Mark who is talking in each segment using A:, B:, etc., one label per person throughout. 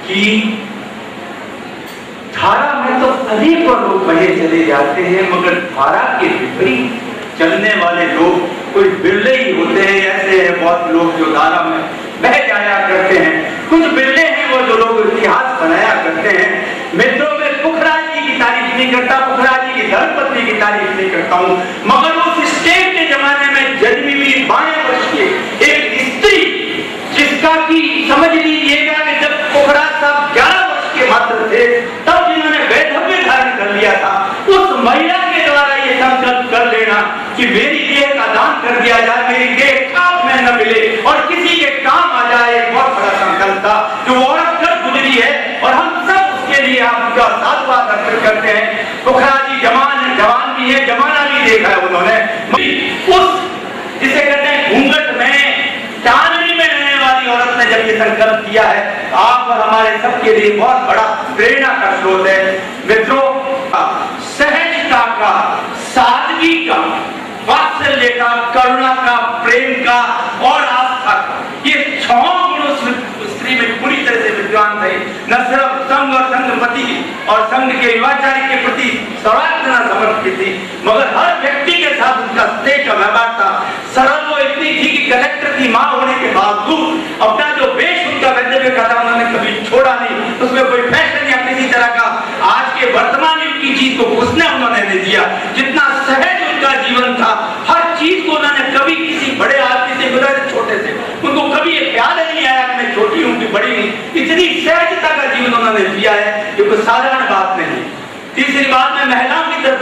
A: कि धारा में तो अनेकों लोग बहे चले जाते हैं, मगर धारा के विपरीत चलने वाले लोग कोई बिरले ही होते हैं। ऐसे हैं बहुत लोग जो धारा में बह जाया करते हैं, कुछ बिरले हैं वो जो लोग इतिहास बनाया करते हैं। मित्रों, मैं पुखराज जी की तारीफ नहीं करता, पुखराज जी की धर्मपत्नी की तारीफ नहीं करता हूँ, मगर उस स्टेट के जमाने में जन्मी हुई 12 वर्ष की एक स्त्री, जिसका की समझ लीजिएगा कि जब पुखराज साहब 11 वर्ष के मात्र थे तब जिन्होंने वैधव्य धारण कर लिया था, उस महिला के द्वारा ये संकल्प कर लेना कि मेरी देह का दान कर दिया जाए, मेरी देह काम में न मिले और किसी के काम आ जाए, एक बहुत बड़ा संकल्प था जो औरत कर गुजरी है और हम सब उसके लिए आपका साधुवाद अर्पित करते हैं। पुखराज जी जवान भी है, जमाना भी देखा है उन्होंने। उस जिसे कहते हैं घूंघट में चांदनी में रहने वाली औरत ने जब ये संकल्प किया है, आप और हमारे सबके लिए बहुत बड़ा प्रेरणा का स्रोत है। मित्रों, सहजता का, सादगी का, वात्सल्य का, करुणा का, प्रेम का और आस्था का, ये 6 गुण स्त्री में पूरी तरह से विद्वान थे। न सिर्फ संघ और संघपति और संघ के युवाचारी के प्रति सर्वात्मना समर्पित थी, मगर हर व्यक्ति के साथ उसका स्नेह का व्यवहार था। सरल वो इतनी थी कि कलेक्टर की मां होने के बावजूद अपना जो वेश उनका वैधव्य का था उन्होंने कभी छोड़ा नहीं, उसमें कोई फैशन या किसी तरह का आज के वर्तमान युग की चीज को घुसने उन्होंने नहीं दिया। जितना सहज उनका जीवन था, हर चीज को उन्होंने कभी किसी बड़े आदमी से बुरा छोटे से, उनको कभी ये ख्याल नहीं आया कि मैं छोटी हूं कि बड़ी हूं। इतनी सहजता का जीवन उन्होंने जिया है, ये कोई साधारण बात नहीं। तीसरी बात, मैं महिलाओं की तरफ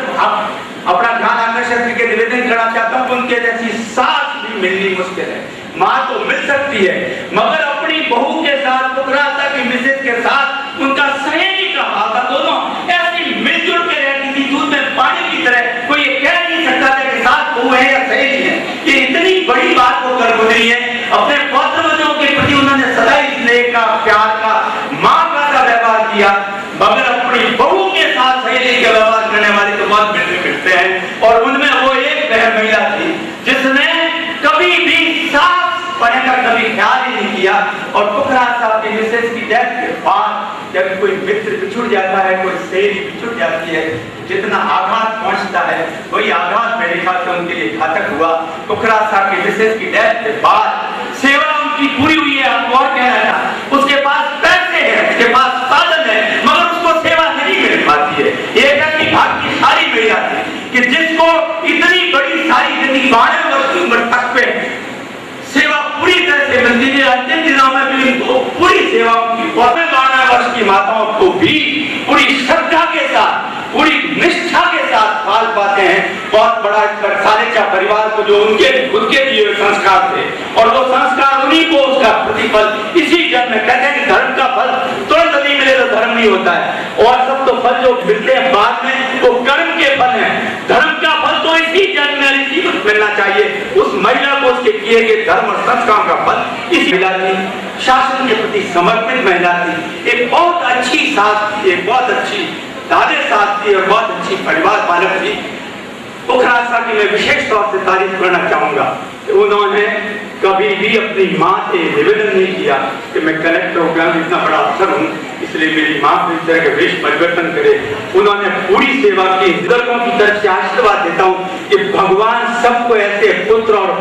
A: अपना ध्यान आकर्षण करके निवेदन करना चाहता हूं, उनके जैसी सास भी मिलनी मुश्किल है। मां तो मिल सकती है, मगर अपनी बहू के साथ, पुखराज की मिसेज के साथ उनका सहेली का भाव था, दोनों ऐसी मिलजुल के रहती थी, दूध में पानी की तरह। कोई ये कह नहीं सकता था कि सास बहू है या सहेली है। ये इतनी बड़ी बात को कर गुजरी है। अपने पौत्रवधों के प्रति उन्होंने सदा स्नेह का, प्यार का, मां का व्यवहार किया, मगर अपनी बहू के साथ सहेली का व्यवहार करने वाले तो बहुत मिलते हैं। और उनमें वो एक बहन महिला थी जिसने कभी भी सास पढ़ने का कभी ख्याल ही नहीं किया। और पुखराज साहब की मिसेज की डेथ के बाद जब कोई मित्र बिछुड़ जाता है, कोई सहेली बिछुड़ जाती है, जितना आघात पहुंचता है वही आघात मेरे ख्याल से उनके लिए घातक हुआ। पुखराज साहब की मिसेज की डेथ के बाद सेवा उनकी पूरी हुई है। आपको और कहना था, उसके पास पैसे हैं, उसके पास साधन है, मगर उसको सेवा नहीं मिल पाती है। एक ऐसी भाग्यशाली महिला थी कि जिसको इतनी बड़ी सारी जिंदगी 12 वर्ष की उम्र तक पे सेवा पूरी तरह से मिलती है। अंतिम दिनों में भी उनको पूरी सेवा की 12 वर्ष की माताओं को भी पूरी श्रद्धा के साथ, पूरी निष्ठा के साथ पाल पाते हैं। बहुत बड़ा सालेचा परिवार को जो उनके खुद के लिए संस्कार थे, और वो संस्कार उन्हीं को उसका प्रतिफल इसी जन्म में। कहते हैं कि धर्म का फल तुरंत नहीं मिले तो धर्म नहीं होता है, और सब तो फल जो मिलते हैं बाद में वो कर्म के फल हैं। धर्म का फल तो इसी जन्म में इसी वक्त मिलना चाहिए। उस महिला को उसके किए गए धर्म और संस्कार का फल इसी महिला थी। शासन के प्रति समर्पित महिला थी, एक बहुत अच्छी सास थी, एक बहुत अच्छी दादे सास थी और बहुत अच्छी परिवार पालक थी। पुखराज साहब की मैं विशेष तौर से तारीफ करना चाहूंगा कि उन्होंने कभी भी अपनी मां से निवेदन नहीं किया कि मैं कलेक्टर हो गया, इतना बड़ा अफसर हूं, इसलिए मेरी मां को इस तरह के वेश परिवर्तन करे। उन्होंने पूरी सेवा की। बुजुर्गों की तरफ से आशीर्वाद देता हूं कि भगवान सबको ऐसे पुत्र और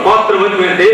A: पौत्र बन दे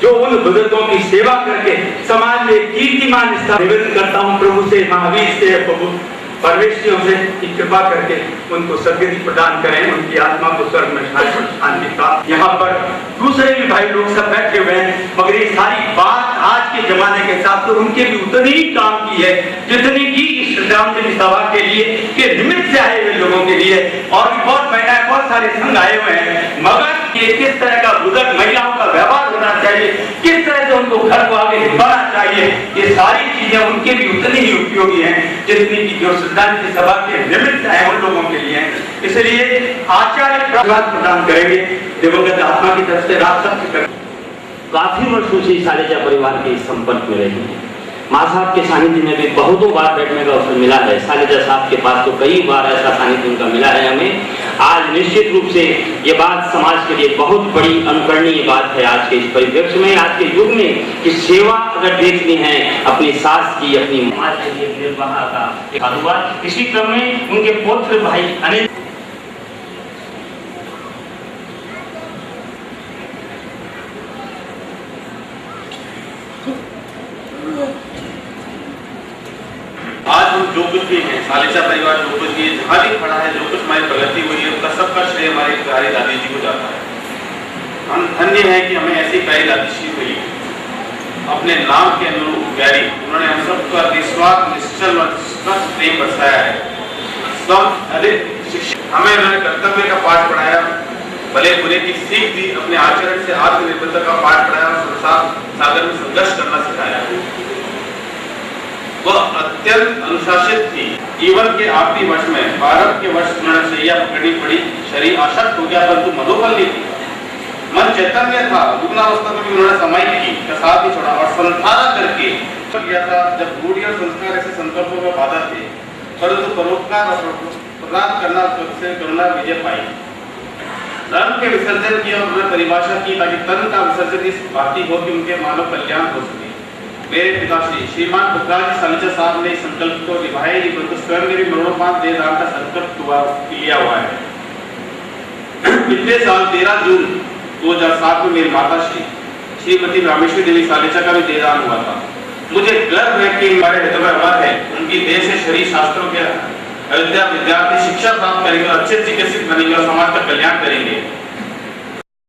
A: जो उन बुजुर्गों की सेवा करके समाज में कीर्तिमान स्थान। निवेदन करता हूं प्रभु से, महावीर से, परमेश्वरियों से की कृपा करके उनको सद्गति प्रदान करें, उनकी आत्मा को स्वर्ग में शांति प्राप्त। यहाँ पर दूसरे भी भाई लोग सब बैठे हुए हैं, मगर ये सारी बात आज के जमाने के हिसाब से उनके भी उतनी ही काम की है जितनी की श्रद्धांजलि सभा के लिए के निमित्त से आए हुए लोगों के लिए। और भी बहुत महिलाएं, बहुत सारे संघ आए हुए हैं, मगर ये किस तरह का बुजुर्ग महिलाओं का व्यवहार होना चाहिए, किस तरह से उनको घर को आगे बढ़ाना चाहिए, ये सारी चीजें उनके भी उतनी ही उपयोगी हैं जितनी की जो श्रद्धांजलि सभा के निमित्त है उन लोगों के लिए। इसलिए आचार्य प्रदान करेंगे दिवंगत आत्मा की तरफ से रात सब।
B: काफी वर्षों से सालेजा परिवार के संपर्क में रही है। माँ साहब के सानिध्य में भी बहुतों बार बैठने का अवसर मिला है। सालेजा साहब के पास तो कई बार ऐसा सानिध्य उनका मिला है हमें। आज निश्चित रूप से ये बात समाज के लिए बहुत बड़ी अनुकरणीय बात है आज के इस परिप्रेक्ष्य में, आज के युग में, कि सेवा अगर देखनी है अपनी सास की, अपनी समाज के लिए निर्वाह का साधुवाद। इसी क्रम में उनके पुत्र भाई अनिल
C: आज हम जो कुछ भी हैं, सालेचा परिवार जो कुछ भी जहाँ भी खड़ा है, जो कुछ हमारी प्रगति हुई है, उसका सबका श्रेय हमारी प्यारी दादी जी को जाता है। हम धन्य हैं कि हमें ऐसी प्यारी दादी जी मिली, अपने नाम के अनुरूप प्यारी। उन्होंने हम सबका निस्वार्थ निश्चल और स्वस्थ प्रेम बरसाया है। सब अधिक शिक्षित हमें उन्होंने कर्तव्य का पाठ पढ़ाया, भले बुरे की सीख दी, अपने आचरण से आत्मनिर्भरता का पाठ पढ़ाया और संसार सागर में संघर्ष करना सिखाया। वह अत्यंत अनुशासित थी। जीवन के आखिरी वर्ष में 12 के वर्ष उन्होंने सैया पकड़नी पड़ी। शरीर आशक्त हो गया परंतु मनोबल नहीं थी। मन चैतन्य था। दुग्नावस्था में भी उन्होंने समाई की, साथ ही छोड़ा और संधारा करके किया था। जब रूढ़ी और संस्कार ऐसे संकल्पों में बाधा थे, परंतु परोपकार और प्रदान करना से करुणा विजय पाई। धर्म के विसर्जन की उन्होंने परिभाषा की ताकि तन का विसर्जन इस बाती हो कि उनके मानव कल्याण हो सके। मेरे पिताश्री श्रीमान पुखराज सालेचा साहब ने इस संकल्प को निभाया ही, परंतु स्वयं ने भी मरणोपरांत देहदान का संकल्प लिया हुआ है। पिछले साल 13 जून 2007 में मेरी माता श्रीमती रामेश्वरी देवी सालेचा का भी देहदान हुआ था। मुझे गर्व है कि हमारे हृदय में अमर है। उनकी देह से शरीर शास्त्रों के अयोध्या विद्यार्थी शिक्षा प्राप्त करेंगे और अच्छे चिकित्सक बनेंगे और समाज का कल्याण करेंगे।